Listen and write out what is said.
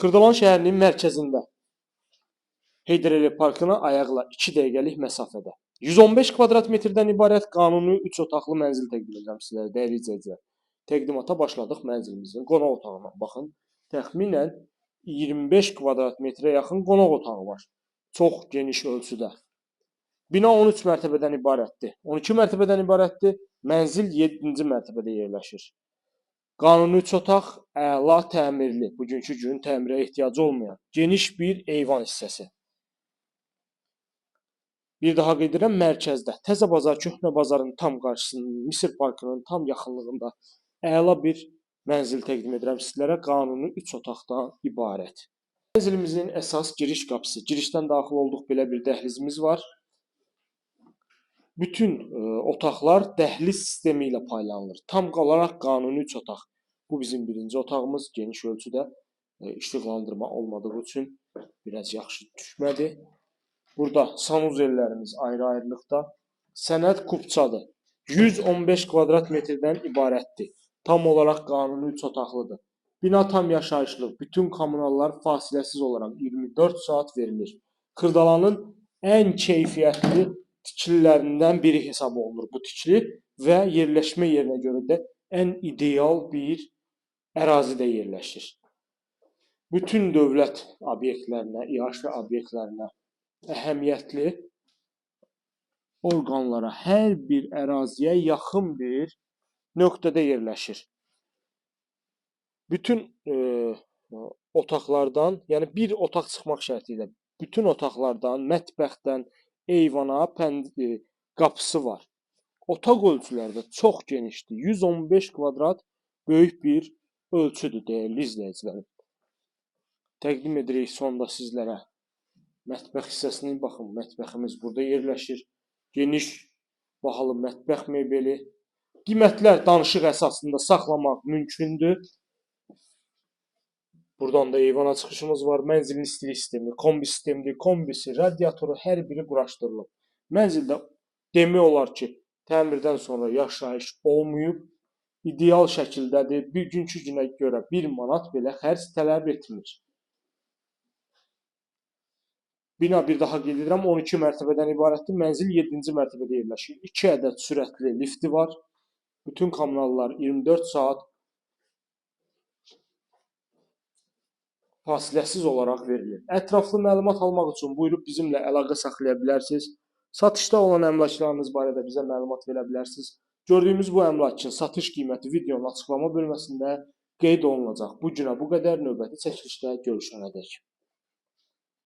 Kırdalan şəhərinin mərkəzində Heydər Əliyev parkına ayaqla 2 dəqiqəlik məsafədə 115 kvadrat metrdən ibarət qanuni 3 otaqlı mənzil təqdim edirəm sizlərə, dəyərli izləyicilər. Təqdimata başladıq mənzilimizin qonaq otağına. Baxın, təxminən 25 kvadrat metrə yaxın qonaq otağı var. Çox geniş ölçüdə. Bina 13 mərtəbədən ibarətdir. 12 mərtəbədən ibarətdir. Mənzil 7-ci mərtəbədə yerləşir. Qanuni 3 otaq, əla təmirli, bugünkü gün təmirə ehtiyacı olmayan geniş bir eyvan hissəsi. Bir daha qeyd edirəm, mərkəzdə Təzə Bazar, Köhnə Bazarın tam qarşısında, Misir Parkının tam yaxınlığında əla bir mənzil təqdim edirəm sizlərə. Qanuni 3 otaqdan ibarət. Mənzilimizin əsas giriş qapısı. Girişdən daxil olduq, belə bir dəhlizimiz var. Bütün otaqlar dəhliz sistemi ilə paylanılır. Tam olaraq qanuni 3 otaq. Bu bizim birinci otağımız. Geniş ölçüdə işıqlandırma olmadığı üçün biraz yaxşı düşmədi. Burada sanuzellərimiz ayrı-ayrılıqda. Sənəd kubçadır. 115 kvadrat metrdən ibarətdir. Tam olaraq qanuni 3 otaqlıdır. Bina tam yaşayışlı. Bütün kommunallar fasiləsiz olaraq 24 saat verilir. Kırdalanın ən keyfiyyətli tikililərindən biri hesab olunur bu tikili və yerləşmə yerinə görə də ən ideal bir ərazidə yerləşir. Bütün dövlət obyektlərinə, iaşə obyektlərinə, əhəmiyyətli orqanlara, hər bir əraziyə yaxın bir nöqtədə yerləşir. Bütün otaqlardan, yəni bir otaq çıxmaq şərti ilə bütün otaqlardan, mətbəxdən eyvana qapısı var. Otaq ölçüləri də çox genişdir. 115 kvadrat böyük bir ölçüdür, dəyərli izləyicilərim. Təqdim edirik sonda sizlərə mətbəx hissəsini. Baxın, mətbəximiz burada yerləşir. Geniş, bahalı mətbəx mebeli. Qiymətlər danışıq əsasında saxlamaq mümkündür. Buradan da eyvana çıxışımız var. Mənzilin istilik sistemi, kombi sistemidir. Kombisi, radiatoru hər biri quraşdırılıb. Mənzildə demək olar ki, təmirdən sonra yaşayış olmayıb. İdeal şəkildədir. Bugünkü günə görə 1 manat belə xərc tələb etmir. Bina bir daha qeyd edirəm, 12 mərtəbədən ibarətdir. Mənzil 7-ci mərtəbədə yerləşir. 2 ədəd sürətli lifti var. Bütün kommunallar 24 saat fasiləsiz olaraq verilir. Ətraflı məlumat almaq üçün buyurub bizimlə əlaqə saxlaya bilərsiniz. Satışda olan əmlaklarınız barədə bizə məlumat verə bilərsiniz. Gördüyümüz bu əmlakın satış qiyməti videonun açıqlama bölməsində qeyd olunacaq. Bu günə bu qədər, növbəti çəkilişdə görüşənədək.